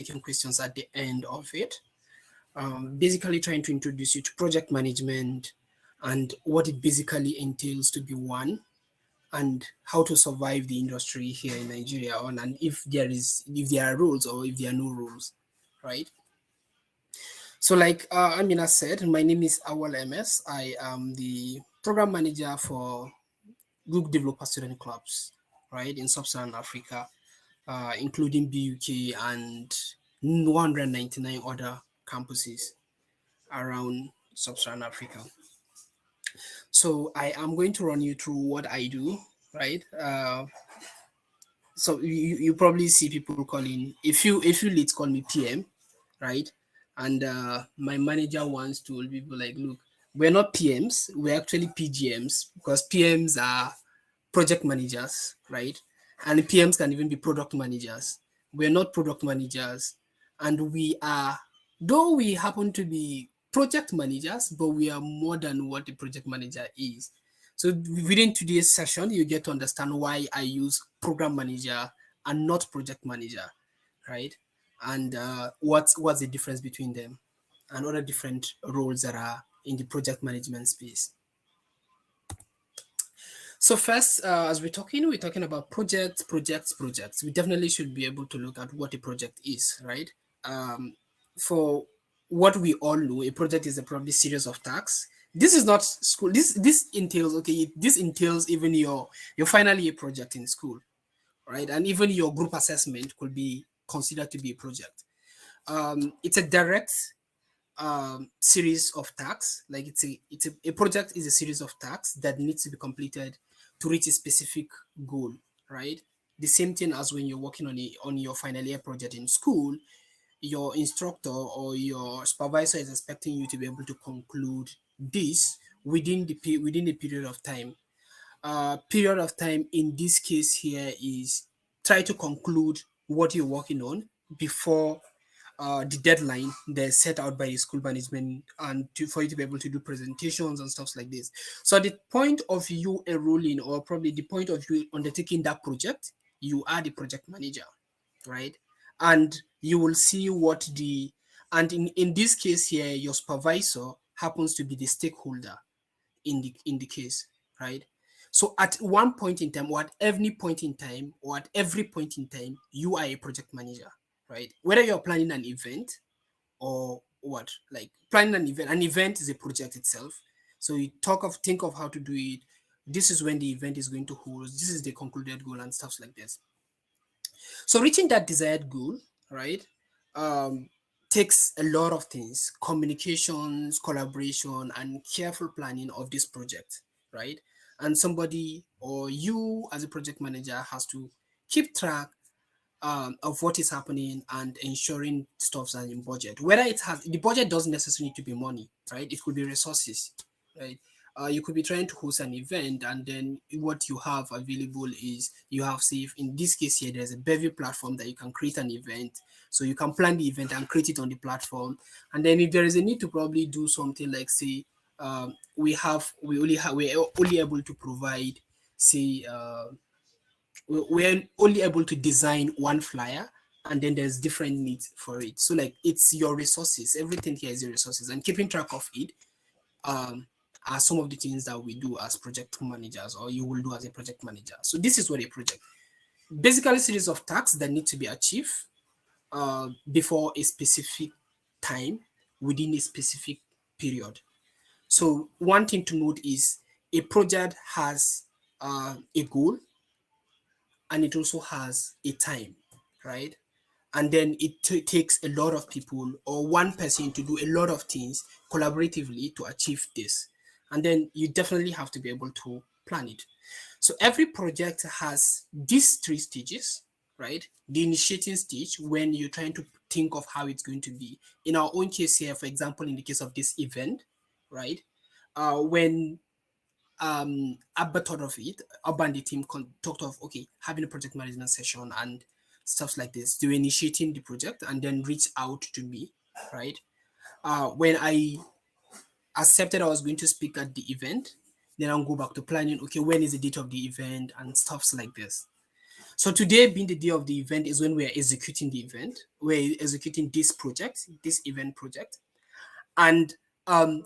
taking questions at the end of it. Basically trying to introduce you to project management and what it basically entails to be one, and how to survive the industry here in Nigeria, and if there are rules or if there are no rules, right? So like Amina said, my name is Auwal MS. I am the program manager for Google Developer Student Clubs, right, in Sub-Saharan Africa, including BUK and 199 other campuses around Sub-Saharan Africa. So I am going to run you through what I do, right? So you probably see people calling, if you leads call me PM, right? And my manager wants to people like, look, we're not PMs, we're actually PGMs, because PMs are project managers, right? And PMs can even be product managers. We're not product managers, and we are, though we happen to be project managers, but we are more than what a project manager is. So within today's session, you get to understand why I use program manager and not project manager, right? And what's the difference between them, and other different roles that are in the project management space. So first, as we're talking about projects. We definitely should be able to look at what a project is, right? For what we all know, a project is a probably series of tasks. This is not school. This entails, okay. This entails even your final year project in school, right? And even your group assessment could be considered to be a project. It's a direct series of tasks. Like a project is a series of tasks that needs to be completed to reach a specific goal, right? The same thing as when you're working on your final year project in school, your instructor or your supervisor is expecting you to be able to conclude this within a period of time. Period of time in this case here is try to conclude what you're working on before the deadline that's set out by the school management, and for you to be able to do presentations and stuff like this. So at the point of you enrolling, or probably the point of you undertaking that project, you are the project manager, right? And you will see and in this case here, your supervisor happens to be the stakeholder in the case, right? So at one point in time, or at every point in time, you are a project manager, right? Whether you're planning an event or what, like planning an event is a project itself. So you think of how to do it. This is when the event is going to hold. This is the concluded goal and stuff like this. So reaching that desired goal, right, um, takes a lot of things: communications, collaboration, and careful planning of this project, right? And somebody, or you as a project manager, has to keep track of what is happening and ensuring stuffs are in budget. Whether the budget doesn't necessarily need to be money, right? It could be resources, right? You could be trying to host an event, and then what you have available is, you have, say, in this case here, there's a Bevy platform that you can create an event. So you can plan the event and create it on the platform. And then if there is a need to probably do something like, say, we're only able to provide, say, we're only able to design one flyer, and then there's different needs for it. So like, it's your resources. Everything here is your resources, and keeping track of it um, are some of the things that we do as project managers, or you will do as a project manager. So this is what a project, basically, a series of tasks that need to be achieved before a specific time, within a specific period. So one thing to note is, a project has a goal, and it also has a time, right? And then it takes a lot of people, or one person, to do a lot of things collaboratively to achieve this. And then you definitely have to be able to plan it. So every project has these three stages, right? The initiating stage, when you're trying to think of how it's going to be. In our own case here, for example, in the case of this event, right? When Abba thought of it, Abba and the team talked of, okay, having a project management session and stuff like this. They were initiating the project and then reach out to me, right? When I accepted I was going to speak at the event, then I'll go back to planning, okay, when is the date of the event and stuffs like this. So today being the day of the event is when we are executing the event. We're executing this project, this event project. And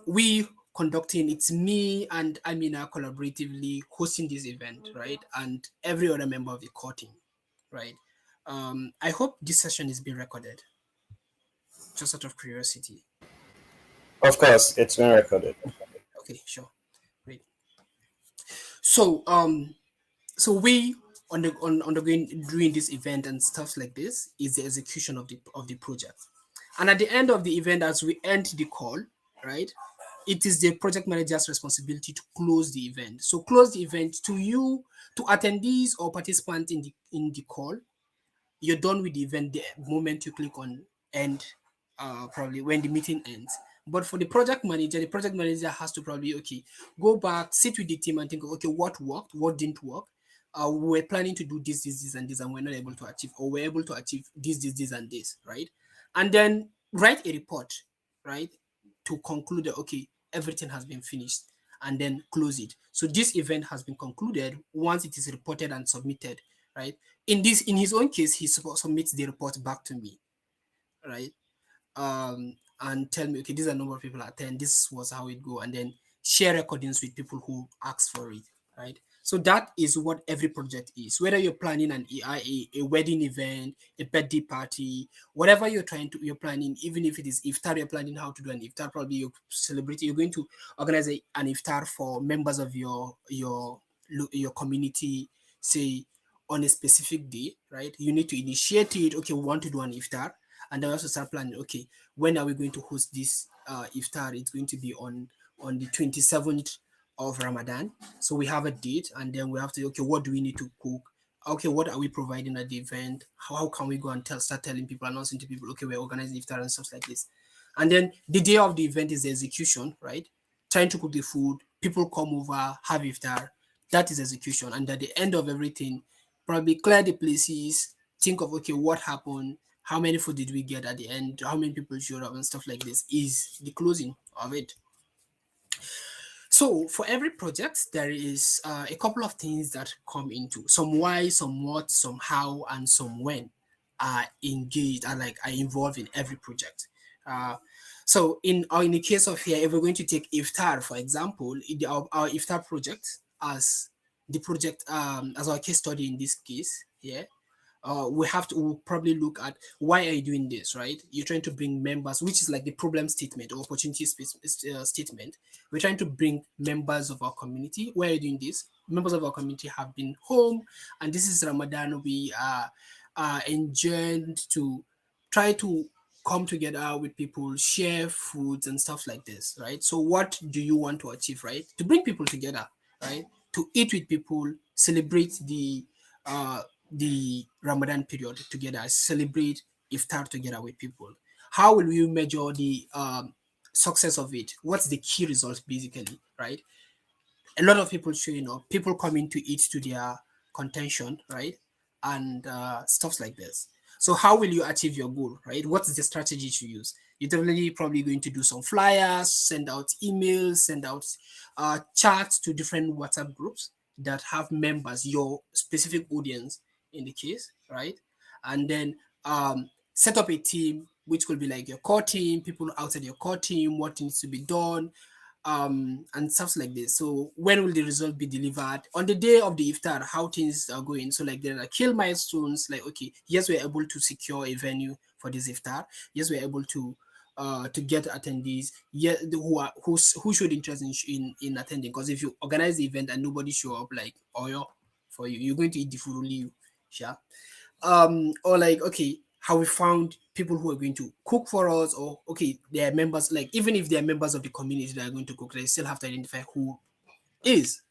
we conducting, it's me and Amina collaboratively hosting this event, right? And every other member of the core team, right? I hope this session is being recorded, just out of curiosity. Of course, it's been recorded. Okay, sure. Great. So we undergoing doing this event and stuff like this is the execution of the project. And at the end of the event, as we end the call, right, it is the project manager's responsibility to close the event. So close the event to you, to attendees or participants in the call. You're done with the event the moment you click on end, probably when the meeting ends. But for the project manager has to probably, okay, go back, sit with the team and think, okay, what worked, what didn't work. We were planning to do this, and this, and we're not able to achieve, or we're able to achieve this, and this, right? And then write a report, right, to conclude that, okay, everything has been finished, and then close it. So this event has been concluded once it is reported and submitted, right? In his own case, he submits the report back to me, right? And tell me, okay, these are the number of people attend, this was how it go, and then share recordings with people who ask for it, right? So that is what every project is. Whether you're planning a wedding event, a birthday party, whatever you're planning, even if it is iftar, you're planning how to do an iftar, probably you're celebrating, you're going to organize an iftar for members of your community, say on a specific day, right? You need to initiate it. Okay, we want to do an iftar, and then also start planning. Okay, when are we going to host this iftar? It's going to be on the 27th of Ramadan. So we have a date, and then we have to, okay, what do we need to cook? Okay, what are we providing at the event? How can we go and start telling people, announcing to people, okay, we're organizing iftar and stuff like this. And then the day of the event is the execution, right? Trying to cook the food, people come over, have iftar. That is execution. And at the end of everything, probably clear the places, think of, okay, what happened, how many food did we get at the end, how many people showed up, and stuff like this is the closing of it. So for every project, there is a couple of things that come into, some why, some what, some how, and some when are engaged, are involved in every project. Uh, so in the case of here, if we're going to take iftar for example, our iftar project as the project, as our case study in this case here, we'll probably look at why are you doing this, right? You're trying to bring members, which is like the problem statement or opportunity statement. We're trying to bring members of our community. Why are you doing this? Members of our community have been home, and this is Ramadan. We are enjoined to try to come together with people, share foods and stuff like this, right? So what do you want to achieve, right? To bring people together, right? To eat with people, celebrate uh the Ramadan period together, celebrate iftar together with people. How will you measure the success of it? What's the key result, basically, right? A lot of people showing up, people coming to eat to their contention, right? And stuff like this. So how will you achieve your goal, right? What's the strategy to use? You're definitely probably going to do some flyers, send out emails, send out chats to different WhatsApp groups that have members, your specific audience in the case, right? And then set up a team, which could be like your core team, people outside your core team, what needs to be done, and stuff like this. So when will the result be delivered? On the day of the iftar, how things are going. So like there are kill milestones, like okay, yes, we're able to secure a venue for this iftar. Yes, we're able to get attendees, yeah, who showed interest in attending. Because if you organize the event and nobody show up, like oil for you, you're going to eat the food only you, sure. Or like okay, how we found people who are going to cook for us, or okay, they are members, like even if they are members of the community that are going to cook, they still have to identify who is.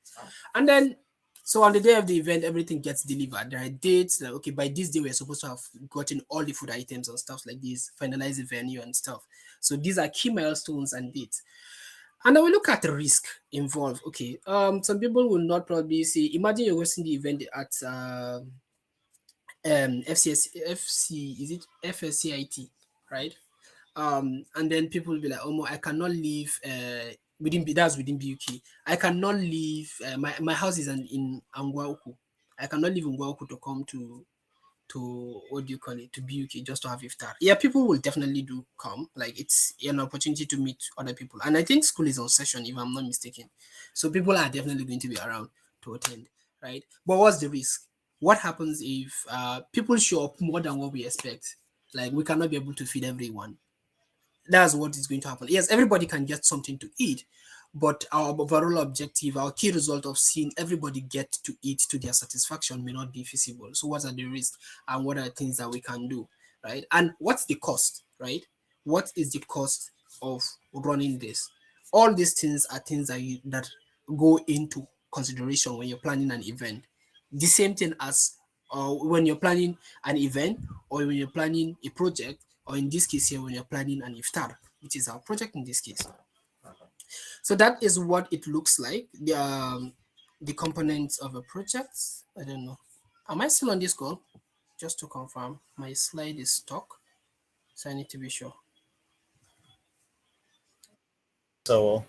And then so on the day of the event, everything gets delivered. There are dates like okay, by this day we're supposed to have gotten all the food items and stuff like this, finalize the venue and stuff. So these are key milestones and dates. And then we look at the risk involved. Okay, some people will not probably say, imagine you're hosting the event at FCS, FC, is it FSCIT, right? And then people will be like, oh, I cannot leave within BUK. I cannot leave. My house is in Angwa Uku. I cannot leave Ngwaku to come to what do you call it, to BUK just to have iftar. Yeah, people will definitely do come. Like it's an opportunity to meet other people, and I think school is on session if I'm not mistaken, so people are definitely going to be around to attend, right? But what's the risk? What happens if people show up more than what we expect? Like we cannot be able to feed everyone. That's what is going to happen. Yes, everybody can get something to eat, but our overall objective, our key result of seeing everybody get to eat to their satisfaction may not be feasible. So, what are the risks and what are the things that we can do, right? And what's the cost, right? What is the cost of running this? All these things are things that go into consideration when you're planning an event. The same thing as when you're planning an event or when you're planning a project, or in this case here, when you're planning an iftar, which is our project in this case. So that is what it looks like. The components of a project. I don't know. Am I still on this call? Just to confirm, my slide is stuck, so I need to be sure. So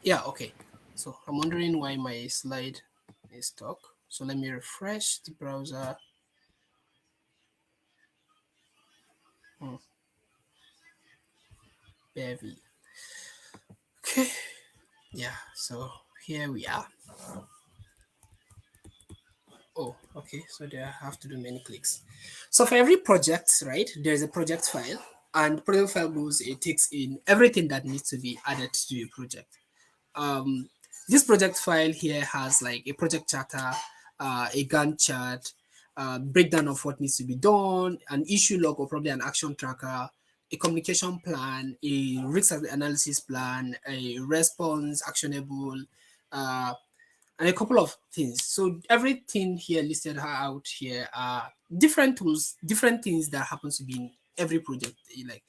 Yeah, okay. So I'm wondering why my slide is stuck. So let me refresh the browser. Hmm, Bevy. Okay. Yeah. So here we are. Oh, okay. So there I have to do many clicks. So for every project, right, there's a project file, and project file goes, it takes in everything that needs to be added to a project. Um, this project file here has like a project charter, a Gantt chart, breakdown of what needs to be done, an issue log or probably an action tracker, a communication plan, a risk analysis plan, a response actionable, uh, and a couple of things. So everything here listed out here are different tools, different things that happens to be in every project. Like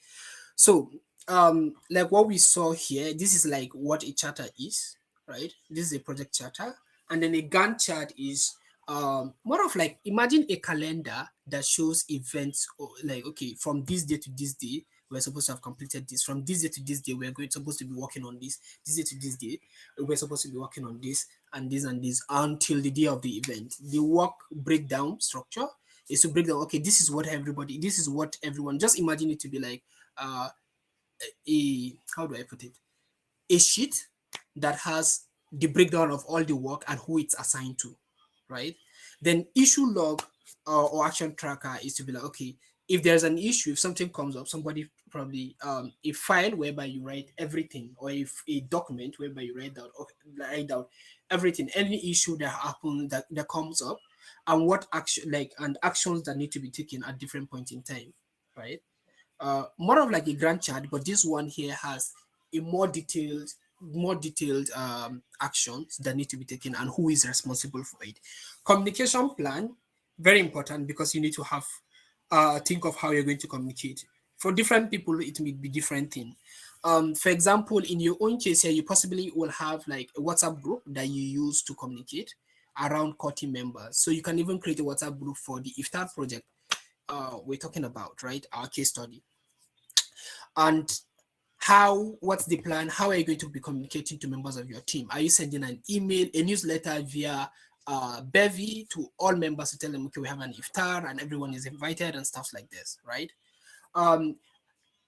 so, like what we saw here, this is like what a charter is, right? This is a project charter, and then a Gantt chart is more of like, imagine a calendar that shows events, like okay, from this day to this day we're supposed to have completed this. From this day to this day we're going supposed to be working on this. This day to this day we're supposed to be working on this and this until the day of the event. The work breakdown structure is to break down. Okay, this is what everybody. This is what everyone. Just imagine it to be like uh, a how do I put it? A sheet that has the breakdown of all the work and who it's assigned to, right? Then issue log or action tracker is to be like, okay, if there's an issue, if something comes up, somebody probably a file whereby you write everything, or if a document whereby you write down everything, any issue that happens that comes up, and what action like and actions that need to be taken at different points in time, right? More of like a Gantt chart, but this one here has a more detailed actions that need to be taken and who is responsible for it. Communication plan, very important, because you need to have think of how you're going to communicate. For different people, it may be different thing. For example, in your own case here, you possibly will have like a WhatsApp group that you use to communicate around core team members. So you can even create a WhatsApp group for the iftar project we're talking about, right? Our case study. And what's the plan? How are you going to be communicating to members of your team? Are you sending an email, a newsletter via Bevy to all members to tell them, okay, we have an iftar and everyone is invited and stuff like this, right? Um,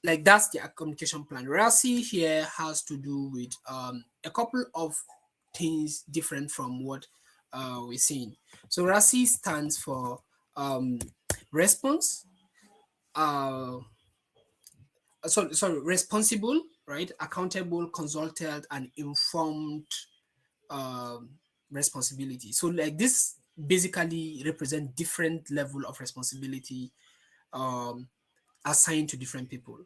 like that's the communication plan. Rasi here has to do with a couple of things different from what we're seeing. So Rasi stands for response, uh, sorry, responsible, right? Accountable, consulted, and informed um, responsibility. So like this basically represent different level of responsibility um, assigned to different people,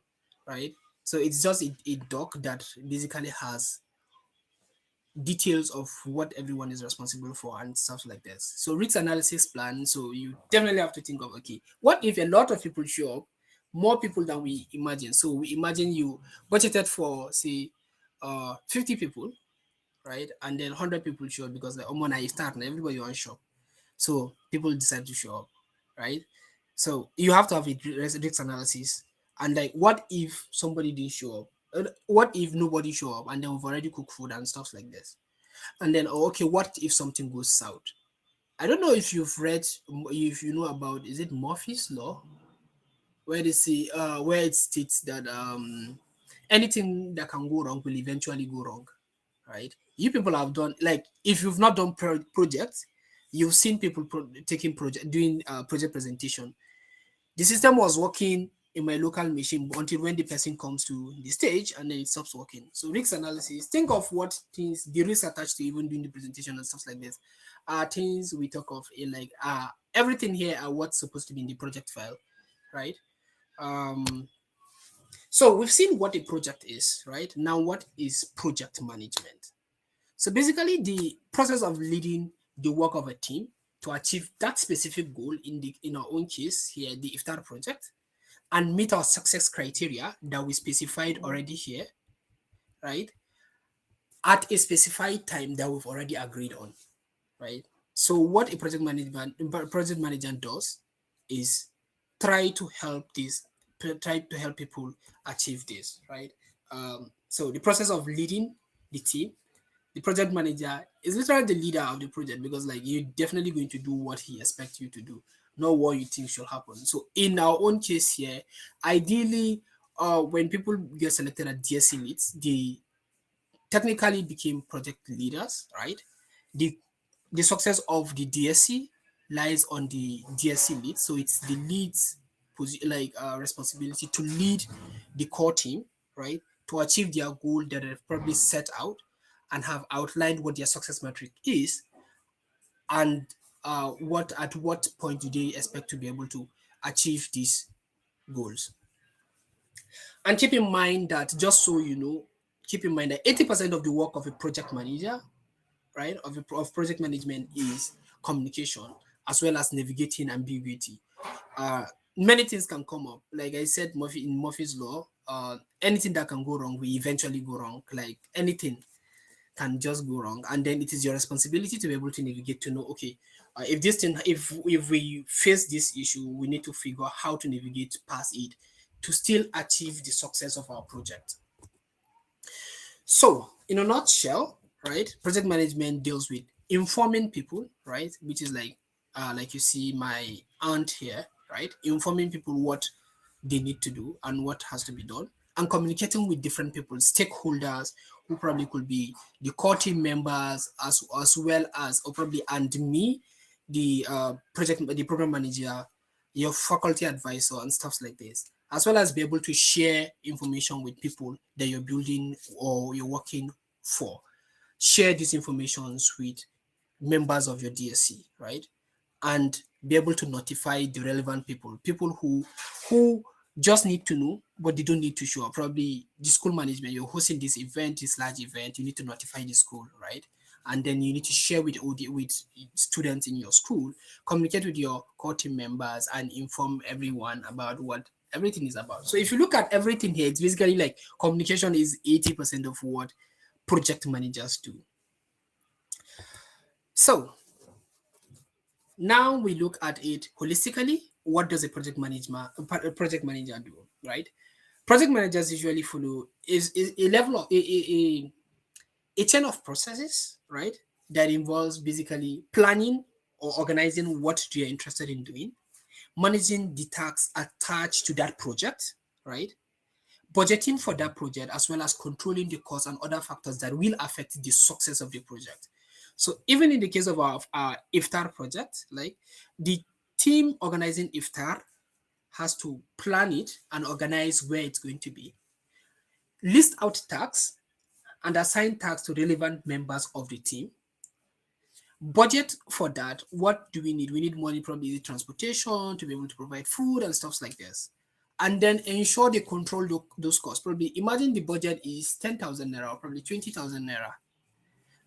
right? So it's just a doc that basically has details of what everyone is responsible for and stuff like this. So risk analysis plan. So you definitely have to think of, okay, what if a lot of people show up, more people than we imagine. So we imagine you budgeted for say 50 people, right? And then 100 people show up because like, oh man, I start and everybody wants to shop. So people decide to show up, right? So you have to have a risk analysis. And like, what if somebody didn't show up? What if nobody show up and then we've already cooked food and stuff like this? And then, oh, okay, what if something goes south? I don't know if you've read, if you know about, is it Murphy's law, where they say, where it states that anything that can go wrong will eventually go wrong, right? You people have done, like, if you've not done projects, you've seen people taking project, doing project presentation. The system was working in my local machine until when the person comes to the stage and then it stops working. So risk analysis, think of what things, the risks attached to even doing the presentation and stuff like this, are things we talk of in, like, everything here are what's supposed to be in the project file, right? Um, so we've seen what a project is, right? Now, what is project management? So basically, the process of leading the work of a team to achieve that specific goal, in our own case here, the iftar project, and meet our success criteria that we specified already here, right? At a specified time that we've already agreed on, right? So what a project manager does is try to help this, try to help people achieve this, right? So the process of leading the team, the project manager is literally the leader of the project, because like you're definitely going to do what he expects you to do, not what you think should happen. So in our own case here, ideally, when people get selected at DSC leads, they technically became project leaders, right? The the success of the DSC lies on the DSC lead, so it's the lead's responsibility to lead the core team, right, to achieve their goal that they've probably set out and have outlined what their success metric is, and what at what point do they expect to be able to achieve these goals. And keep in mind that, just so you know, keep in mind that 80% of the work of a project manager, right, of project management is communication, as well as navigating ambiguity. Uh, Many things can come up. Like I said, in Murphy's law, anything that can go wrong will eventually go wrong. Like anything can just go wrong, and then it is your responsibility to be able to navigate, to know, okay, if this thing, if we face this issue, we need to figure out how to navigate past it to still achieve the success of our project. So, in a nutshell, right, project management deals with informing people, right, which is like you see my aunt here, right, informing people what they need to do and what has to be done, and communicating with different people, stakeholders, who probably could be the core team members, as well as, or probably, and me, the program manager, your faculty advisor, and stuff like this, as well as be able to share information with people that you're building or you're working for. Share these informations with members of your DSC, right? And be able to notify the relevant people, people who just need to know, but they don't need to show up. Probably the school management, you're hosting this event, this large event, you need to notify the school, right? And then you need to share with students in your school, communicate with your core team members, and inform everyone about what everything is about. So if you look at everything here, it's basically like communication is 80% of what project managers do. So now we look at it holistically. What does a project manager do, right? Project managers usually follow is a level of a chain of processes, right, that involves basically planning or organizing what you're interested in doing, managing the tasks attached to that project, right, budgeting for that project, as well as controlling the costs and other factors that will affect the success of the project. So even in the case of our iftar project, like, the team organizing iftar has to plan it and organize where it's going to be, list out tasks and assign tasks to relevant members of the team, budget for that. What do we need? We need money, probably transportation, to be able to provide food and stuff like this. And then ensure they control those costs. Probably imagine the budget is 10,000 naira or probably 20,000 naira.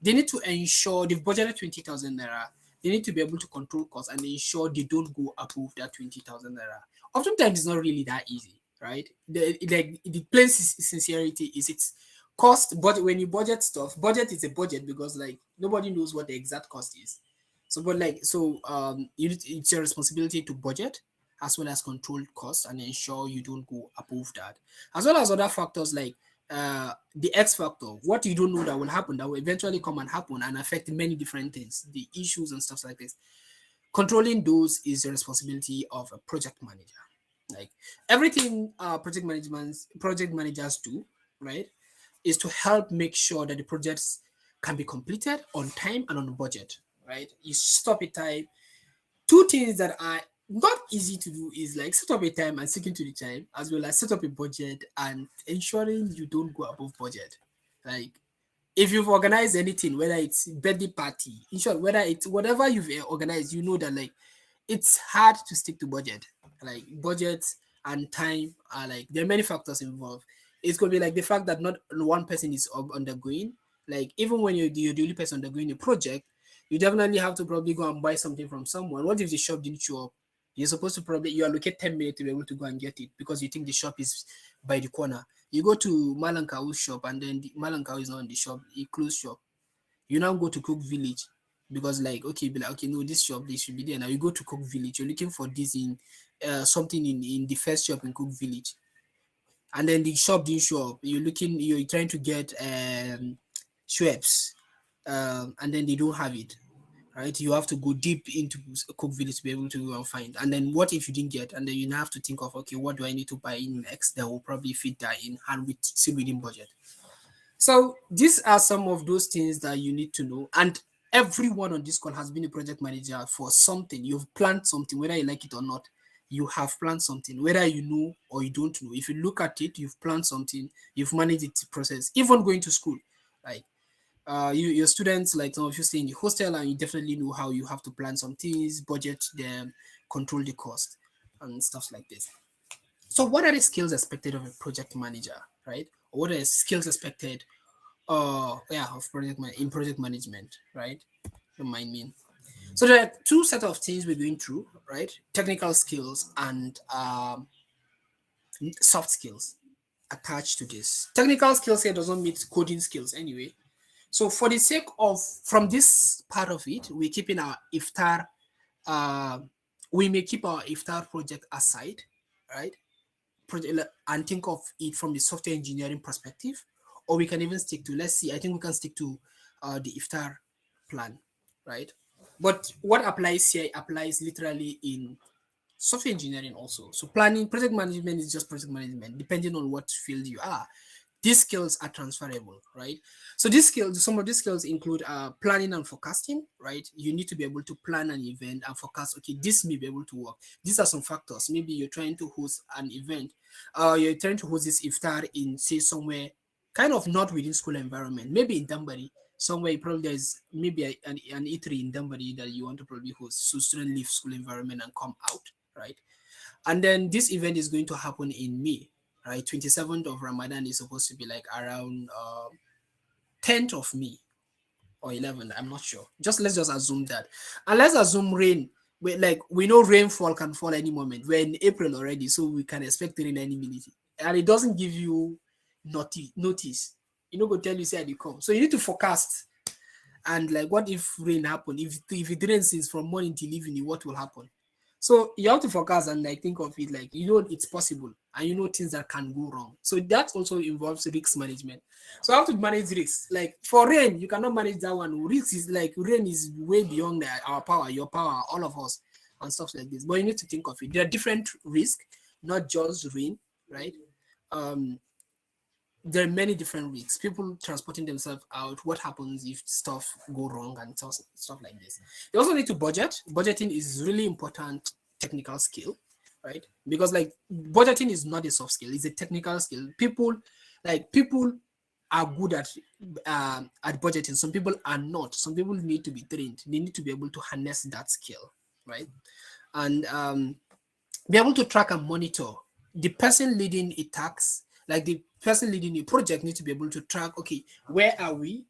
They need to ensure they've budgeted 20,000 naira. They need to be able to control costs and ensure they don't go above that 20,000 naira. Oftentimes, it's not really that easy, right? The plain sincerity is it's cost. But when you budget stuff, budget is a budget, because like nobody knows what the exact cost is. So, but like, so it's your responsibility to budget, as well as control costs and ensure you don't go above that, as well as other factors like the X factor, what you don't know that will happen, that will eventually come and happen and affect many different things, the issues and stuff like this. Controlling those is the responsibility of a project manager. Like everything project managers do, right, is to help make sure that the projects can be completed on time and on budget, right? You stop a time. Two things that are not easy to do is like set up a time and sticking to the time, as well as set up a budget and ensuring you don't go above budget. Like if you've organized anything, whether it's birthday party, in short, whether it's whatever you've organized, you know that like it's hard to stick to budget. Like budget and time are like there are many factors involved. It's gonna be like the fact that not one person is undergoing. Like even when you're the only person undergoing a project, you definitely have to probably go and buy something from someone. What if the shop didn't show up? You're supposed to probably you allocate 10 minutes to be able to go and get it because you think the shop is by the corner. You go to Malankau's shop and then Malankau is not in the shop. He closed shop. You now go to Cook Village because like okay, be like okay, no, this shop they should be there. Now you go to Cook Village. You're looking for this in something in the first shop in Cook Village, and then the shop didn't show up. You're trying to get Schweppes, and then they don't have it. Right, you have to go deep into Cook Village to be able to go and find. And then what if you didn't get? And then you now have to think of okay, what do I need to buy in next that will probably fit that in and with still within budget. So these are some of those things that you need to know. And everyone on this call has been a project manager for something. You've planned something, whether you like it or not. You have planned something, whether you know or you don't know. If you look at it, you've planned something, you've managed it process. Even going to school, like your students, like some of you stay in the hostel, and you definitely know how you have to plan some things, budget them, control the cost, and stuff like this. So, what are the skills expected of a project manager, right? Or what are the skills expected yeah, of in project management, right? Don't mind me. So there are two set of things we're going through, right? Technical skills and soft skills attached to this. Technical skills here doesn't mean coding skills anyway. So for the sake of from this part of it, we're keeping our iftar. Uh, we may keep our iftar project aside, right? And think of it from the software engineering perspective, or we can even stick to, let's see, I think we can stick to the iftar plan, right? But what applies here applies literally in software engineering also. So planning, project management is just project management, depending on what field you are. These skills are transferable, right? So these skills, some of these skills include planning and forecasting, right? You need to be able to plan an event and forecast, okay, this may be able to work. These are some factors. Maybe you're trying to host an event, you're trying to host this iftar in, say, somewhere kind of not within school environment, maybe in Dambari, somewhere probably there's maybe an eatery in Dambari that you want to probably host. So students leave school environment and come out, right? And then this event is going to happen in May, right? 27th of Ramadan is supposed to be like around 10th of May or 11th. I'm not sure. Let's just assume that. And let's assume rain. We know rainfall can fall any moment. We're in April already, so we can expect rain any minute. And it doesn't give you notice. You know, go tell you say they come. So you need to forecast. And like, what if rain happen? If it rains since from morning till evening, what will happen? So you have to focus and like think of it like you know it's possible and you know things that can go wrong. So that also involves risk management. So how to manage risks? Like for rain, you cannot manage that one. Risk is like rain is way beyond our power, your power, all of us, and stuff like this. But you need to think of it. There are different risks, not just rain, right? Um, there are many different risks. People transporting themselves out. What happens if stuff go wrong and stuff like this? You also need to budget. Budgeting is really important technical skill, right? Because like budgeting is not a soft skill; it's a technical skill. People are good at budgeting. Some people are not. Some people need to be trained. They need to be able to harness that skill, right? And be able to track and monitor the person leading a task, like the person leading a project needs to be able to track, okay, where are we,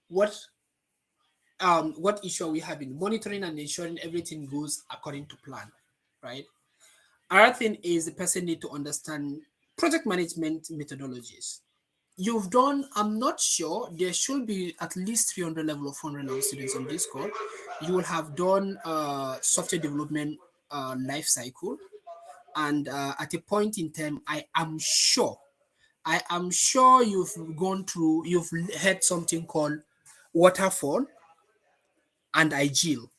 what what issue are we having, monitoring and ensuring everything goes according to plan, right? Another thing is the person need to understand project management methodologies. You've done, I'm not sure, there should be at least 300 level or 400 level students on this call. You will have done software development life cycle, and at a point in time, I am sure you've gone through, you've heard something called waterfall and agile.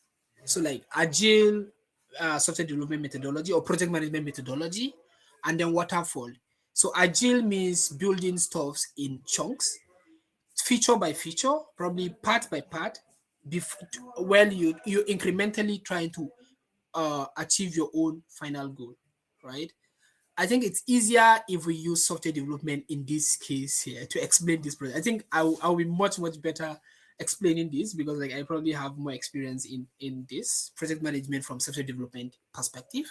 So like agile software development methodology or project management methodology, and then waterfall. So agile means building stuffs in chunks, feature by feature, probably part by part, while you incrementally trying to achieve your own final goal, right? I think it's easier if we use software development in this case here to explain this project. I think I'll be much better explaining this because like I probably have more experience in this project management from software development perspective.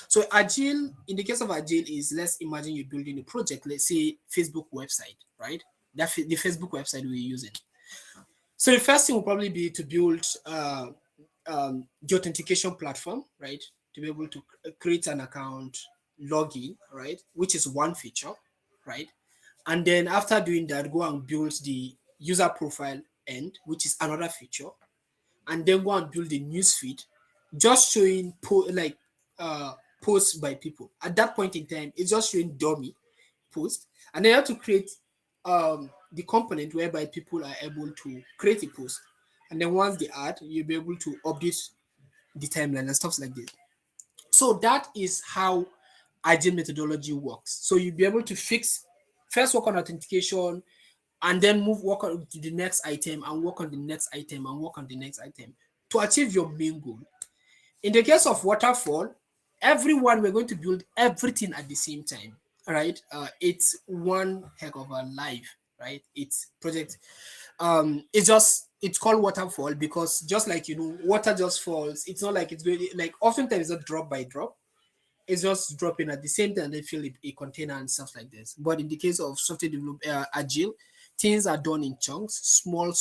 So agile, in the case of agile, is let's imagine you're building a project, let's say Facebook website, right? The Facebook website we're using. So the first thing will probably be to build the authentication platform, right? To be able to create an account, login, right? Which is one feature, right? And then after doing that, go and build the user profile end, which is another feature. And then go and build the news feed, just showing posts by people. At that point in time, it's just showing dummy post, and then you have to create the component whereby people are able to create a post, and then once they add, you'll be able to update the timeline and stuff like this. So that is how agile methodology works. So you'll be able to fix first work on authentication, and then move work on to the next item and work on the next item and work on the next item to achieve your main goal. In the case of waterfall, everyone we're going to build everything at the same time, right? It's one heck of a life, right? It's project. It's called waterfall because just like water just falls. It's not like it's going like oftentimes it's not drop by drop. It's just dropping at the same time they fill a container and stuff like this. But in the case of software develop agile, things are done in chunks, small.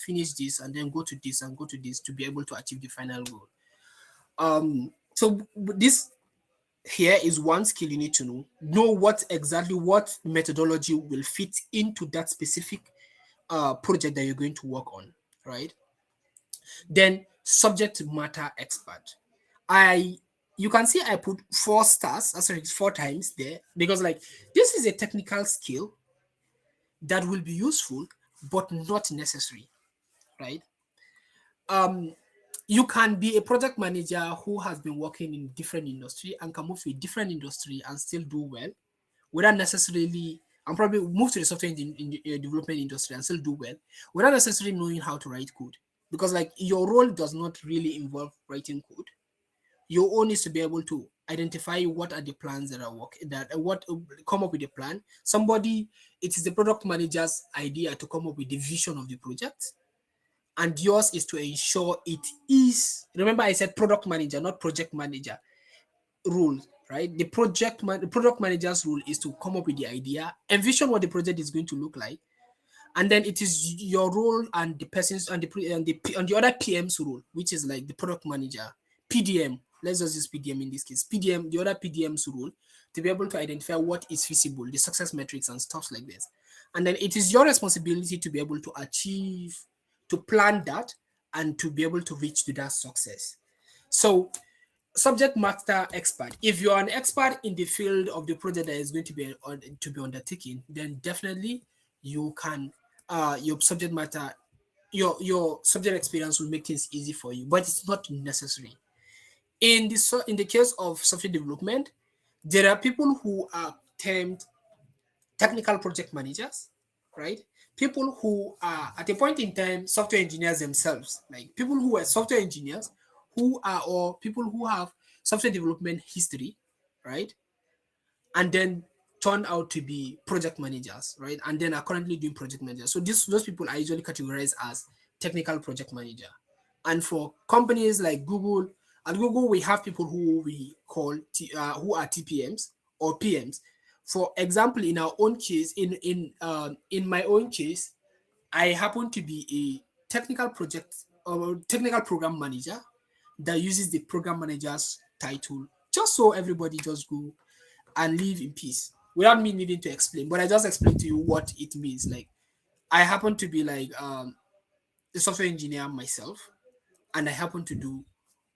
Finish this and then go to this and go to this to be able to achieve the final goal. So this here is one skill you need to know what methodology will fit into that specific project that you're going to work on, right? Then subject matter expert. I You can see I put 4 stars, sorry, 4 times there because like this is a technical skill that will be useful but not necessary, right? You can be a project manager who has been working in different industry and can move to a different industry and still do well without necessarily and probably move to the software development industry and still do well without necessarily knowing how to write code, because like your role does not really involve writing code. Your own is to be able to identify what are the plans that are working, that what come up with a plan. Somebody, it is the product manager's idea to come up with the vision of the project, and yours is to ensure it is. Remember I said product manager, not project manager rule, right? The product manager's rule is to come up with the idea, envision what the project is going to look like, and then it is your role and the person's and the other PM's role, which is like the product manager, PDM. Let's just use PDM in this case. PDM, the other PDM's role, to be able to identify what is feasible, the success metrics and stuff like this. And then it is your responsibility to be able to achieve, to plan that, and to be able to reach to that success. So subject matter expert. If you're an expert in the field of the project that is going to be undertaken, then definitely you can your subject matter, your subject experience will make things easy for you, but it's not necessary. In the case of software development, there are people who are termed technical project managers, right? People who are at a point in time software engineers themselves, like people who are software engineers who are or people who have software development history, right? And then turn out to be project managers, right? And then are currently doing project managers. So those people are usually categorized as technical project manager. And for companies like Google, at Google we have people who we call who are TPMs or PMs. For example, in our own case, in my own case, I happen to be a technical project or technical program manager that uses the program manager's title just so everybody just go and live in peace without me needing to explain. But I just explained to you what it means. Like I happen to be like a software engineer myself, and I happen to do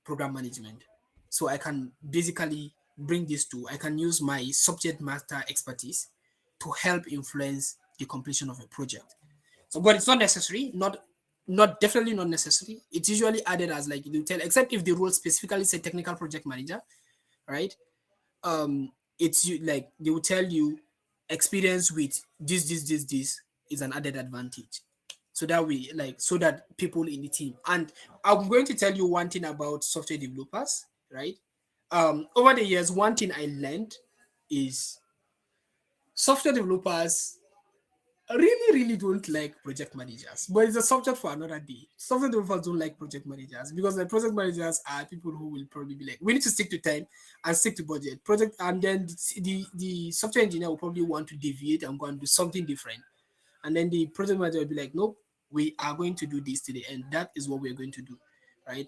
program management. So I can basically bring this to I can use my subject matter expertise to help influence the completion of a project. So, but it's not necessary. Not Not definitely not necessary. It's usually added as like you tell, except if the role specifically say technical project manager, right? It's like they will tell you experience with this is an added advantage. So that we like so that people in the team. And I'm going to tell you one thing about software developers, right? Over the years, one thing I learned is software developers really don't like project managers, but it's a subject for another day. Software developers don't like project managers because the project managers are people who will probably be like, we need to stick to time and stick to budget project, and then the software engineer will probably want to deviate and go and do something different, and then the project manager will be like, nope, we are going to do this today and that is what we're going to do, right?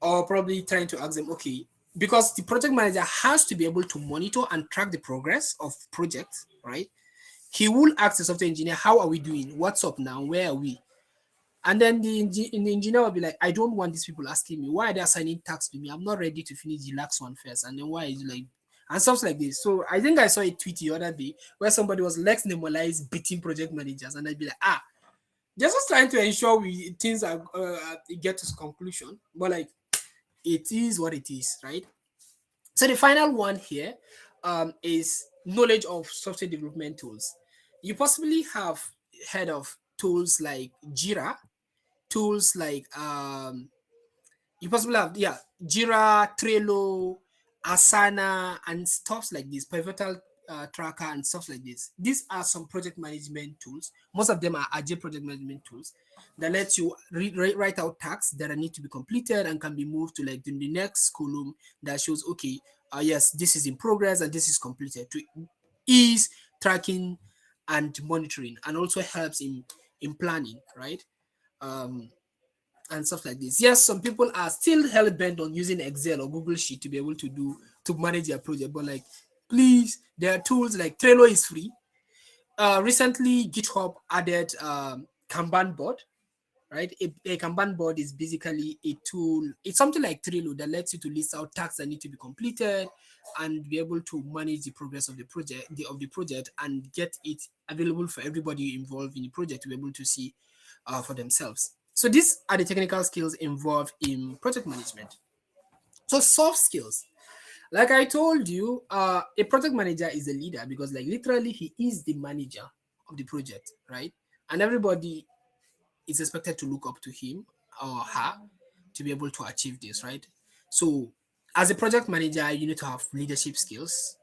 Or probably trying to ask them, okay, because the project manager has to be able to monitor and track the progress of projects, right? He will ask the software engineer, how are we doing? What's up now? Where are we? And then the engineer will be like, I don't want these people asking me, why are they assigning tasks to me? I'm not ready to finish the last one first. And then why is it like, and stuff like this. So I think I saw a tweet the other day where somebody was Lex Nemolize beating project managers. And I'd be like, just trying to ensure we things are get to conclusion. But like, it is what it is, right? So the final one here is knowledge of software development tools. You possibly have heard of tools like Jira, tools like you possibly have, yeah, Jira, Trello, Asana, and stuff like this, Pivotal Tracker, and stuff like this. These are some project management tools. Most of them are agile project management tools that let you write out tasks that need to be completed and can be moved to like the next column that shows, okay, yes, this is in progress and this is completed to ease tracking and monitoring, and also helps in planning, right? Um, and stuff like this. Yes, some people are still hell bent on using Excel or Google Sheet to be able to manage their project, but like, please, there are tools like Trello is free. Recently, GitHub added Kanban board, right? A Kanban board is basically a tool. It's something like Trello that lets you to list out tasks that need to be completed and be able to manage the progress of the project, and get it available for everybody involved in the project to be able to see for themselves. So these are the technical skills involved in project management. So soft skills, like I told you, a project manager is a leader because like literally he is the manager of the project, right? And everybody is expected to look up to him or her to be able to achieve this, right? So, as a project manager, you need to have leadership skills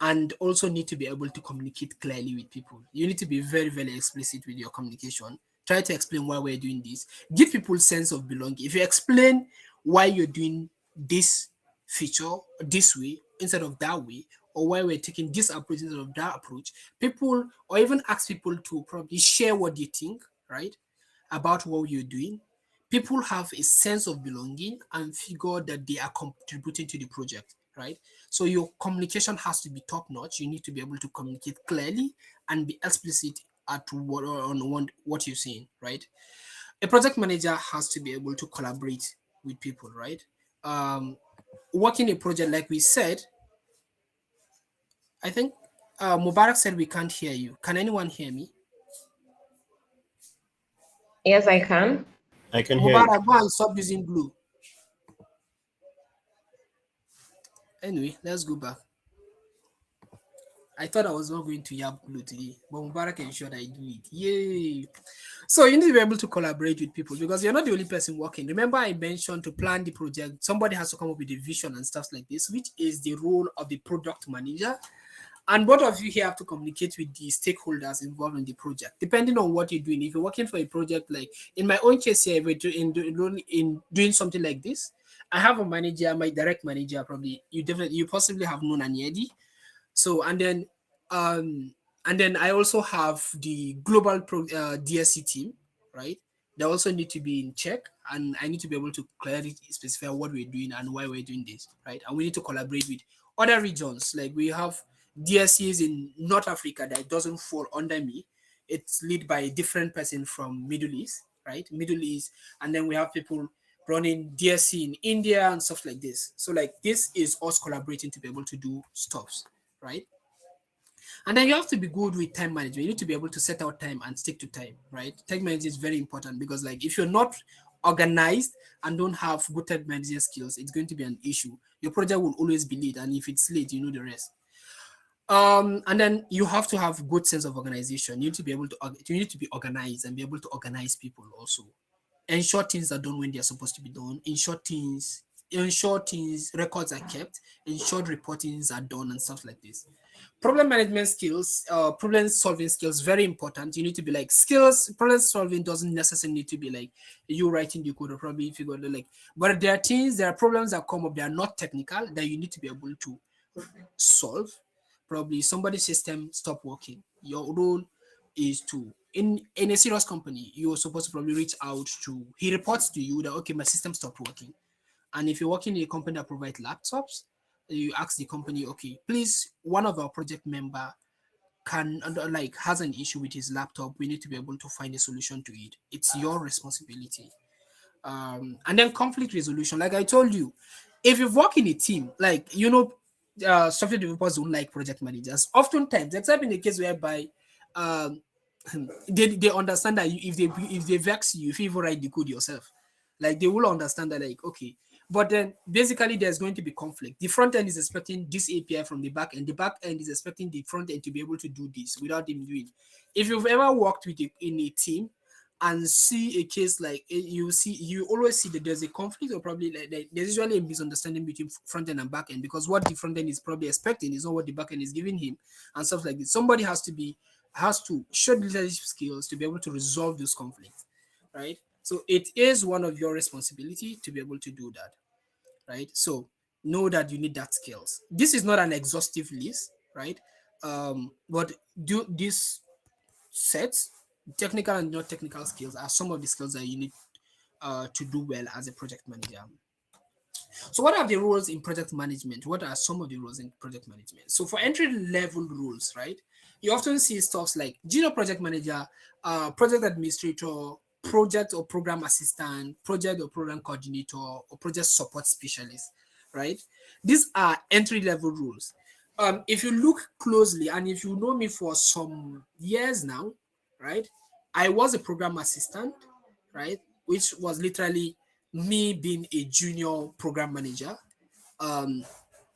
and also need to be able to communicate clearly with people. You need to be very, very explicit with your communication. Try to explain why we're doing this. Give people sense of belonging. If you explain why you're doing this feature this way instead of that way, or why we're taking this approach instead of that approach, people, or even ask people to probably share what they think, right, about what you're doing, people have a sense of belonging and figure that they are contributing to the project, right? So your communication has to be top notch. You need to be able to communicate clearly and be explicit at what you're saying, right? A project manager has to be able to collaborate with people, right? Um, Working a project, like we said, I think Mubarak said we can't hear you. Can anyone hear me? Yes, I can. I can hear you. Mubarak, go and stop using glue. Anyway, let's go back. I thought I was not going to yap glue today, but Mubarak ensured I do it. Yay! So you need to be able to collaborate with people because you're not the only person working. Remember, I mentioned to plan the project, somebody has to come up with a vision and stuff like this, which is the role of the product manager. And both of you here have to communicate with the stakeholders involved in the project, depending on what you're doing. If you're working for a project, like in my own case here, if we're in doing something like this, I have a manager, my direct manager. Probably you possibly have known Aniedi. So um and then I also have the global DSC team, right? They also need to be in check, and I need to be able to clearly specify what we're doing and why we're doing this, right? And we need to collaborate with other regions. Like we have DSCs in North Africa that doesn't fall under me. It's led by a different person from Middle East, right? Middle East, and then we have people running DSC in India and stuff like this. So like this is us collaborating to be able to do stuffs, right? And then you have to be good with time management. You need to be able to set out time and stick to time, right? Time management is very important because, like, if you're not organized and don't have good time management skills, it's going to be an issue. Your project will always be late, and if it's late, you know the rest. And then you have to have good sense of organization. You need to be able to you need to be organized and be able to organize people also. Ensure things are done when they're supposed to be done. Ensure things records are kept. Ensure reportings are done and stuff like this. Problem management skills, problem solving skills, very important. You need to be like skills. Problem solving doesn't necessarily need to be like you writing the code or probably figure out like, but there are problems that come up. They are not technical that you need to be able to solve. Probably somebody's system stop working. Your role is to in a serious company, you're supposed to probably reach out to he reports to you that okay, my system stopped working. And if you're working in a company that provides laptops, you ask the company, okay, please, one of our project member can like has an issue with his laptop. We need to be able to find a solution to it. It's your responsibility. And then conflict resolution, like I told you, if you work in a team, like software developers don't like project managers oftentimes, except in the case whereby um they understand that if they vex you, if you even write the code yourself, like they will understand that, like, okay. But then basically there's going to be conflict. The front end is expecting this API from the back end. The back end is expecting the front end to be able to do this without them doing. If you've ever worked in a team and see a case like you always see that there's a conflict, or probably like there's usually a misunderstanding between front end and back end, because what the front end is probably expecting is not what the back end is giving him, and stuff like this. Somebody has to show leadership skills to be able to resolve those conflicts, right? So it is one of your responsibility to be able to do that, right? So know that you need that skills. This is not an exhaustive list, right? But do this sets, technical and not technical skills are some of the skills that you need to do well as a project manager. So, what are the roles in project management? What are some of the roles in project management? So, for entry level roles, right, you often see stuff like junior project manager, project administrator, project or program assistant, project or program coordinator, or project support specialist, right? These are entry level roles. If you look closely and if you know me for some years now, right, I was a program assistant, right, which was literally me being a junior program manager um,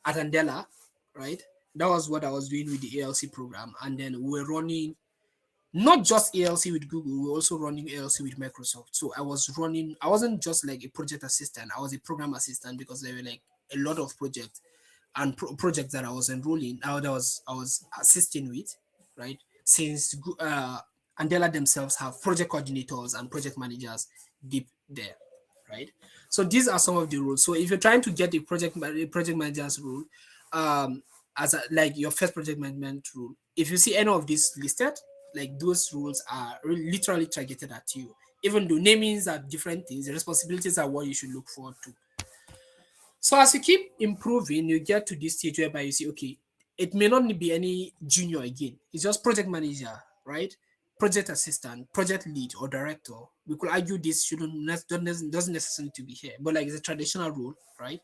at Andela, right? That was what I was doing with the ALC program. And then we were running not just ALC with Google, we were also running ALC with Microsoft. So I wasn't just like a project assistant, I was a program assistant because there were like a lot of projects and projects that I was enrolling, I was assisting with, right? Since Andela themselves have project coordinators and project managers deep there, right? So these are some of the rules. So if you're trying to get a project manager's rule, um, like your first project management rule, if you see any of these listed, like those rules are literally targeted at you. Even though namings are different things, the responsibilities are what you should look forward to. So as you keep improving, you get to this stage whereby you see, okay, it may not be any junior again. It's just project manager, right? Project assistant, project lead, or director. We could argue this doesn't necessarily to be here, but like it's a traditional role, right?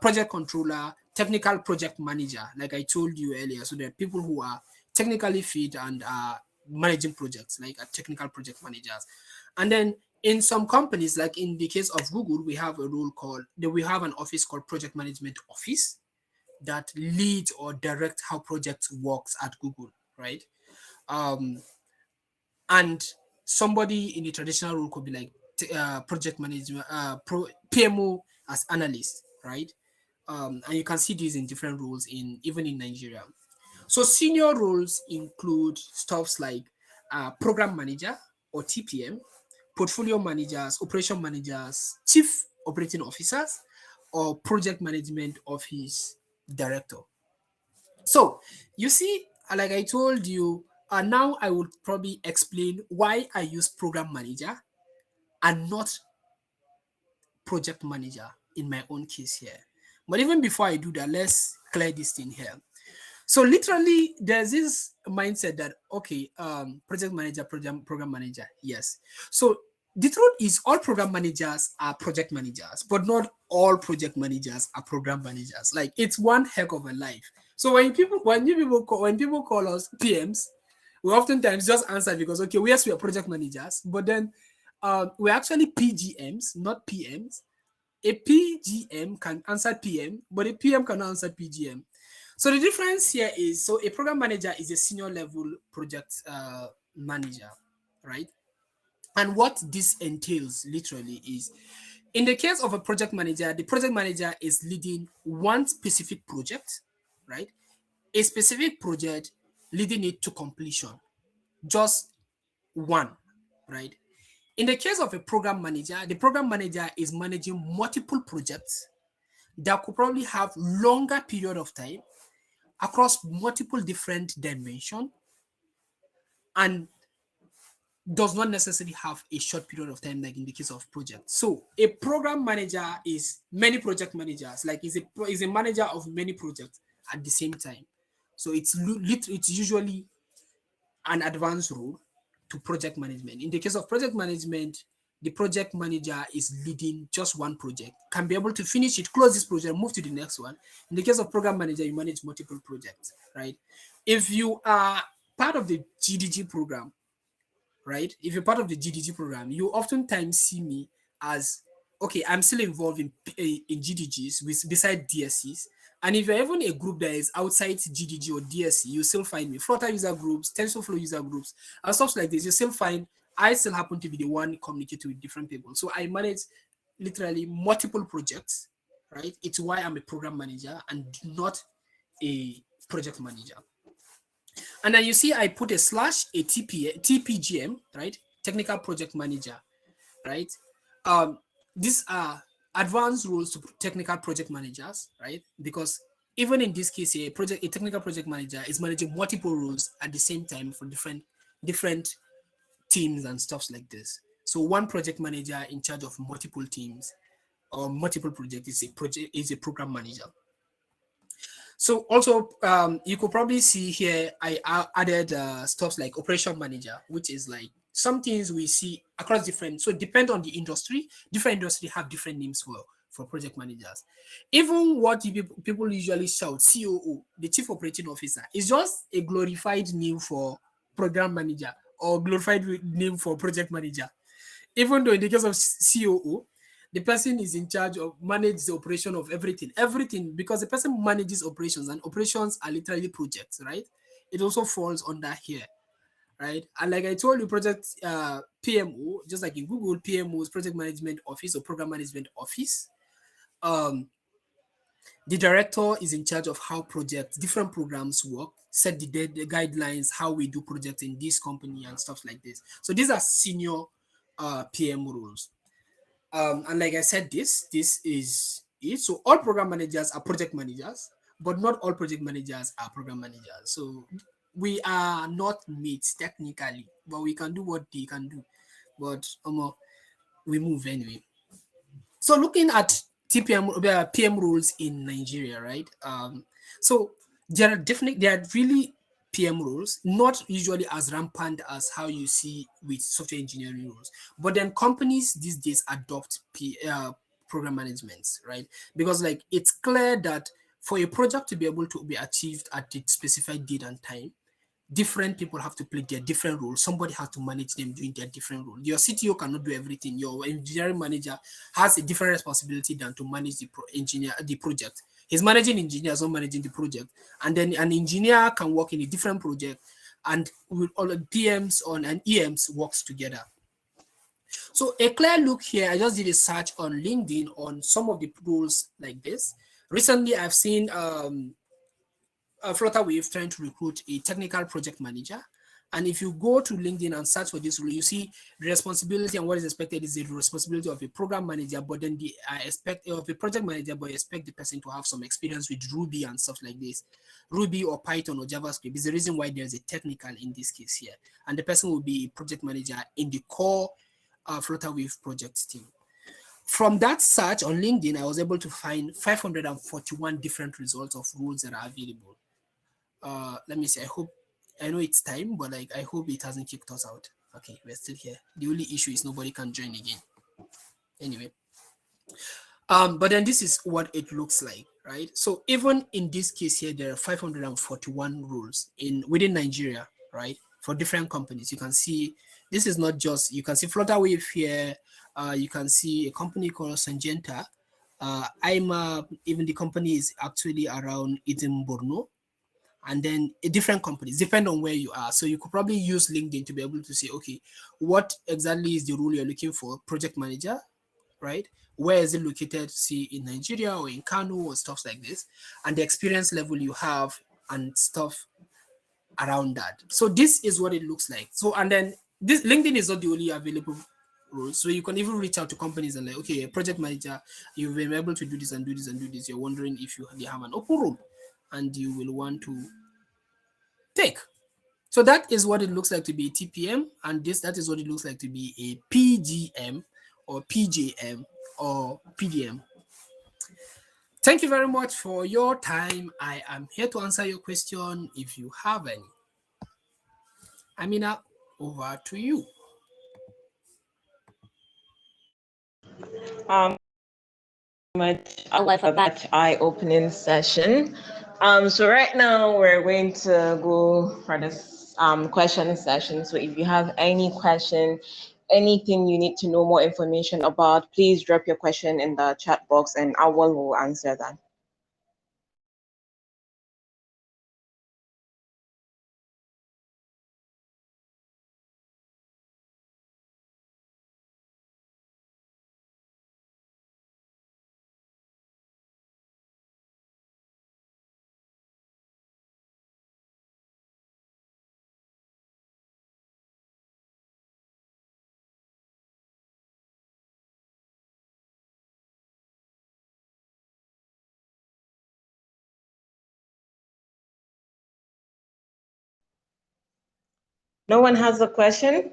Project controller, technical project manager, like I told you earlier. So there are people who are technically fit and are managing projects, like technical project managers. And then in some companies, like in the case of Google, we have a role we have an office called project management office that leads or directs how projects works at Google, right? Um, and somebody in the traditional role could be like project management, PMO as analyst, right? And you can see these in different roles in even in Nigeria. So senior roles include stuffs like program manager or TPM, portfolio managers, operation managers, chief operating officers, or project management office director. So you see, like I told you, now I would probably explain why I use program manager and not project manager in my own case here. But even before I do that, let's clear this thing here. So literally, there's this mindset that okay, project manager, program manager, yes. So the truth is, all program managers are project managers, but not all project managers are program managers. Like it's one heck of a life. So when people call us PMs, we oftentimes just answer because okay, yes, we are project managers, but then we're actually PGMs, not PMs. A PGM can answer PM, but a PM cannot answer PGM. So the difference here is, so a program manager is a senior level project manager, right? And what this entails literally is, in the case of a project manager, the project manager is leading one specific project, right? A specific project, leading it to completion, just one, right? In the case of a program manager, the program manager is managing multiple projects that could probably have longer period of time across multiple different dimensions and does not necessarily have a short period of time like in the case of projects. So a program manager is many project managers, like is a manager of many projects at the same time. So it's usually an advanced role to project management. In the case of project management, the project manager is leading just one project, can be able to finish it, close this project, move to the next one. In the case of program manager, you manage multiple projects, right? If you are part of the GDG program, right? If you're part of the GDG program, you oftentimes see me as, okay, I'm still involved in GDGs with beside DSCs. And if you're even a group that is outside GDG or DSC, you still find me. Flutter user groups, TensorFlow user groups, and stuff like this. You still find I still happen to be the one communicating with different people. So I manage literally multiple projects, right? It's why I'm a program manager and not a project manager. And then you see I put a slash, a TPGM, right? Technical project manager, right? These are advanced rules to technical project managers, right? Because even in this case, a technical project manager is managing multiple roles at the same time for different teams and stuffs like this. So one project manager in charge of multiple teams or multiple projects is a program manager. So also, you could probably see here, I added stuff like operation manager, which is like some things we see across different. So depend on the industry. Different industry have different names for project managers. Even what people usually shout, COO, the chief operating officer, is just a glorified name for program manager or glorified name for project manager. Even though in the case of COO, the person is in charge of manage the operation of everything, because the person manages operations, and operations are literally projects, right? It also falls under here, right? And like I told you, project PMO, just like in Google, PMO is project management office or program management office. Um, the director is in charge of how projects, different programs work, set the guidelines, how we do projects in this company and stuff like this. So these are senior PM roles. And like I said, this is it. So all program managers are project managers, but not all project managers are program managers. So we are not mates technically, but we can do what they can do. But we move anyway. So looking at TPM PM rules in Nigeria, right? So there are really PM rules, not usually as rampant as how you see with software engineering rules. But then companies these days adopt program management, right? Because like it's clear that for a project to be able to be achieved at the specified date and time, different people have to play their different roles. Somebody has to manage them doing their different role. Your CTO cannot do everything. Your engineering manager has a different responsibility than to manage the project. He's managing engineers, not managing the project. And then an engineer can work in a different project, and with all the PMs on and EMs works together. So a clear look here, I just did a search on LinkedIn on some of the roles like this. Recently, I've seen Flutterwave trying to recruit a technical project manager. And if you go to LinkedIn and search for this role, you see the responsibility and what is expected is the responsibility of a program manager, but then the expect of a project manager, but expect the person to have some experience with Ruby and stuff like this. Ruby or Python or JavaScript is the reason why there's a technical in this case here. And the person will be a project manager in the core Flutterwave project team. From that search on LinkedIn, I was able to find 541 different results of roles that are available. Let me see. I know it's time, but like I hope it hasn't kicked us out. Okay, we're still here. The only issue is nobody can join again. Anyway, But then this is what it looks like, right? So even in this case here, there are 541 rules in within Nigeria, right? For different companies. You can see this is not just, you can see Flutterwave here, you can see a company called Syngenta. Even the company is actually around Idem Borno, and then different companies depend on where you are. So you could probably use LinkedIn to be able to say, okay, what exactly is the role you're looking for? Project manager, right? Where is it located? See, in Nigeria or in Kano or stuff like this, and the experience level you have and stuff around that. So this is what it looks like. So and then this LinkedIn is not the only available role. So you can even reach out to companies and like, okay, a project manager, you've been able to do this and do this and do this. You're wondering if they have an open role, and you will want to take. So that is what it looks like to be a TPM, and that is what it looks like to be a PGM or PJM or PDM. Thank you very much for your time. I am here to answer your question if you have any. Amina, over to you. Much for that eye-opening session. So right now we're going to go for this question session. So if you have any question, anything you need to know more information about, please drop your question in the chat box and Auwal will answer that. No one has a question?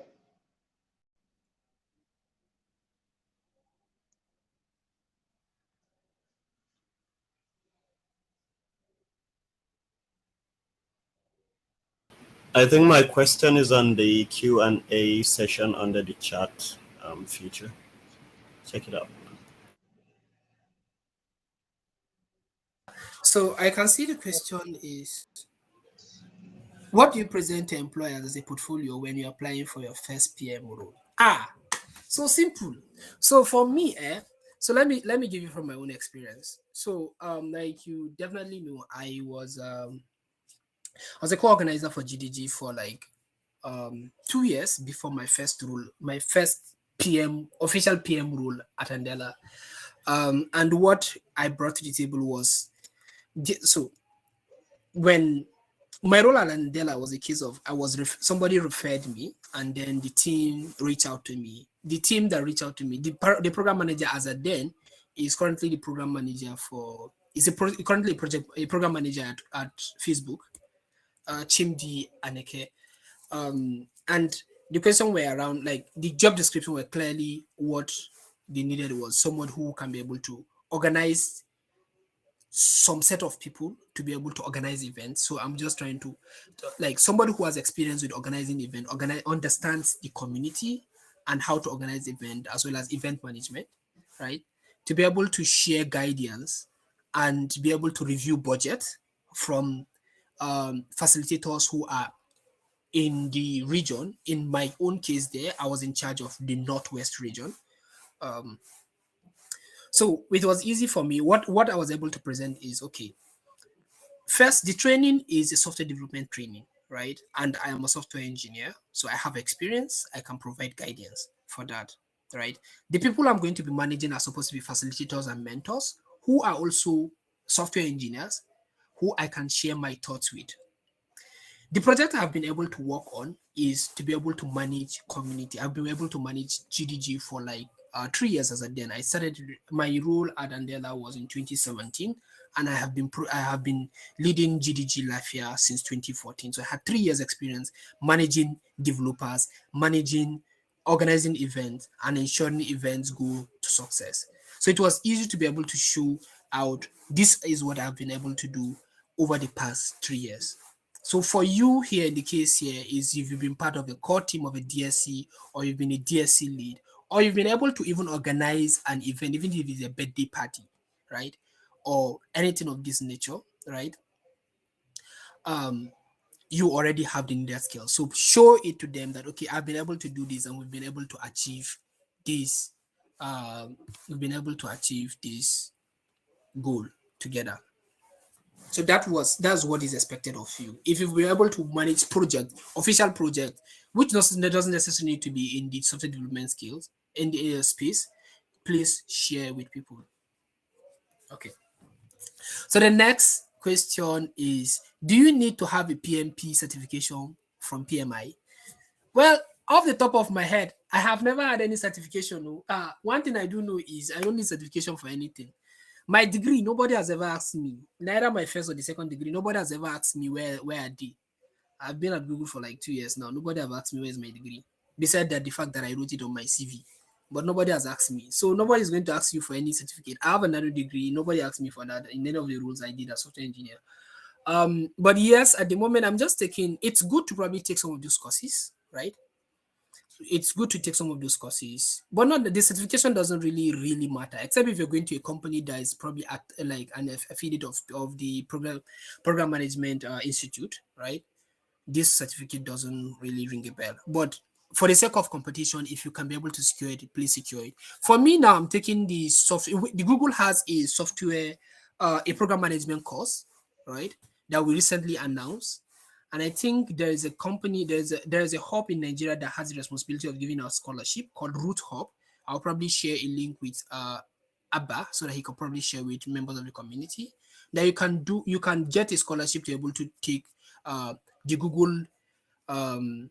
I think my question is on the Q&A session under the chat feature. Check it out. So I can see the question is, what do you present to employers as a portfolio when you're applying for your first PM role? So simple. So for me, so let me give you from my own experience. So like you definitely know, I was a co-organizer for GDG for like 2 years before my first PM official PM role at Andela. And what I brought to the table was, so when my role at Andela was a case of somebody referred me, and then the team reached out to me. The team that reached out to me, the program manager as at then is currently the program manager for currently a program manager at Facebook, Chimdi Aneke. And the question were around, like, the job description were clearly what they needed was someone who can be able to organize some set of people to be able to organize events. So I'm just trying like, somebody who has experience with organizing event, understands the community and how to organize event as well as event management, right? To be able to share guidance and be able to review budget from facilitators who are in the region. In my own case there, I was in charge of the Northwest region. Um, so it was easy for me. What I was able to present is, okay, first, the training is a software development training, right? And I am a software engineer, so I have experience. I can provide guidance for that, right? The people I'm going to be managing are supposed to be facilitators and mentors who are also software engineers who I can share my thoughts with. The project I've been able to work on is to be able to manage community. I've been able to manage GDG for like 3 years as a then. I started my role at Andela was in 2017, and I have been leading GDG Lafia since 2014. So I had 3 years experience managing developers, managing, organizing events, and ensuring events go to success. So it was easy to be able to show out, this is what I've been able to do over the past 3 years. So for you here, in the case here is, if you've been part of the core team of a DSC, or you've been a DSC lead, or you've been able to even organize an event, even if it's a birthday party, right? Or anything of this nature, right? You already have the needed skills. So show it to them that, okay, I've been able to do this and we've been able to achieve this. We've been able to achieve this goal together. So that's what is expected of you. If you were able to manage project, official project, which doesn't necessarily need to be in the software development skills in the space, please share with people. Okay. So the next question is, do you need to have a PMP certification from PMI? Well, off the top of my head, I have never had any certification. No. One thing I do know is I don't need certification for anything. My degree, nobody has ever asked me. Neither my first or the second degree, nobody has ever asked me where I did. I've been at Google for like 2 years now. Nobody have asked me where's my degree. Besides that, the fact that I wrote it on my CV. But nobody has asked me. So nobody is going to ask you for any certificate. I have another degree. Nobody asked me for that in any of the roles I did as software engineer. But yes, at the moment, I'm just taking, it's good to probably take some of those courses, right? It's good to take some of those courses, but not the certification doesn't really matter, except if you're going to a company that is probably at like an affiliate of the program management institute, right? This certificate doesn't really ring a bell. But for the sake of competition, if you can be able to secure it, please secure it. For me now, I'm taking the software. The Google has a software, a program management course, right? That we recently announced. And I think there is a company, there is a hub in Nigeria that has the responsibility of giving out scholarship called Root Hub. I'll probably share a link with Abba so that he can probably share with members of the community. That you can get a scholarship to be able to take the Google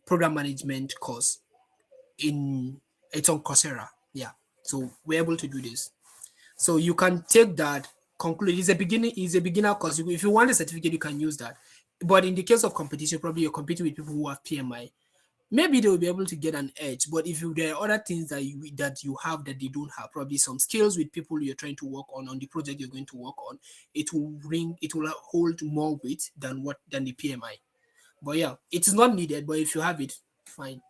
program management course it's on Coursera. Yeah. So we're able to do this. So you can take that, conclude. It's a beginner course. If you want a certificate, you can use that. But in the case of competition, probably you're competing with people who have PMI. Maybe they will be able to get an edge. But if there are other things that you have that they don't have, probably some skills with people you're trying to work on the project you're going to work on, it will hold more weight than the PMI. But yeah, it's not needed. But if you have it, fine.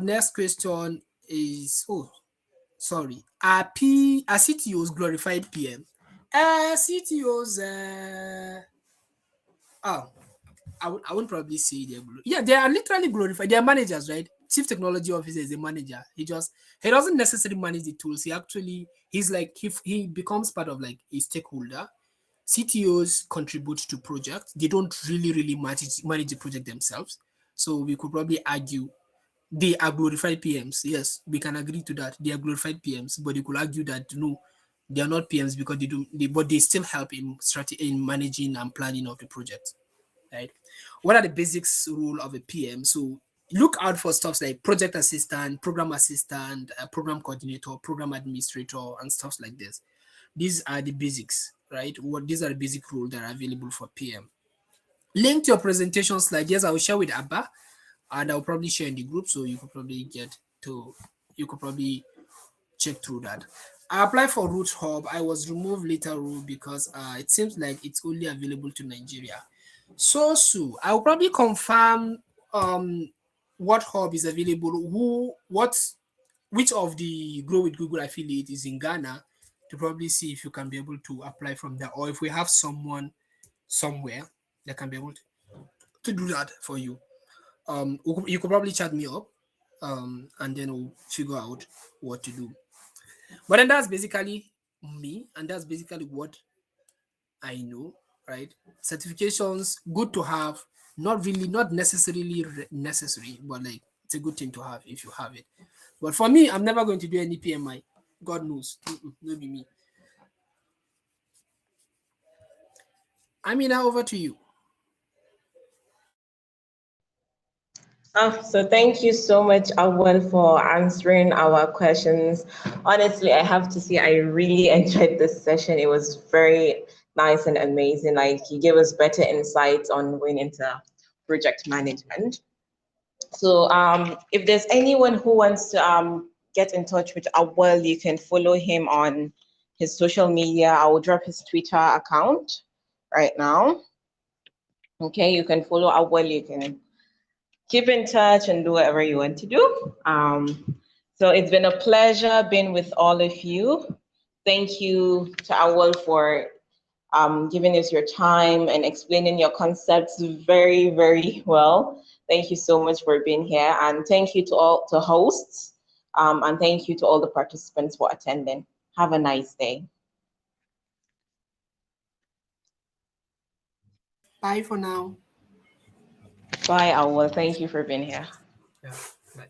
Next question is, oh, sorry. Are CTOs glorified PM? CTOs, oh, I wouldn't probably say they are literally glorified. They are managers, right? Chief technology officer is a manager. He doesn't necessarily manage the tools. He's like he becomes part of like a stakeholder. CTOs contribute to projects. They don't really manage the project themselves. So we could probably argue they are glorified PMs. Yes, we can agree to that. They are glorified PMs, but you could argue that no, they are not PMs because but they still help in in managing and planning of the project. Right? What are the basics rule of a PM? So look out for stuff like project assistant, program coordinator, program administrator, and stuff like this. These are the basics, right? These are the basic rules that are available for PM. Link to your presentation slide. Yes, I will share with Abba, and I'll probably share in the group, so you could probably check through that. I applied for Root Hub. I was removed later because it seems like it's only available to Nigeria. So I'll probably confirm what hub is available, which of the Grow with Google affiliate is in Ghana, to probably see if you can be able to apply from there, or if we have someone somewhere that can be able to do that for you. You could probably chat me up, and then we'll figure out what to do. But then that's basically me, and that's basically what I know, right? Certifications, good to have, not necessarily necessary, but like it's a good thing to have if you have it. But for me, I'm never going to do any PMI. God knows, not be me. I mean, now over to you. So thank you so much, Auwal, for answering our questions. Honestly, I have to say I really enjoyed this session. It was very nice and amazing. Like, you gave us better insights on going into project management. So if there's anyone who wants to get in touch with Auwal, you can follow him on his social media. I will drop his Twitter account right now. Okay, you can follow Auwal, you can keep in touch and do whatever you want to do. So it's been a pleasure being with all of you. Thank you to Auwal for giving us your time and explaining your concepts very, very well. Thank you so much for being here. And thank you to all the hosts. And thank you to all the participants for attending. Have a nice day. Bye for now. Bye, Auwal. Thank you for being here. Yeah. Bye.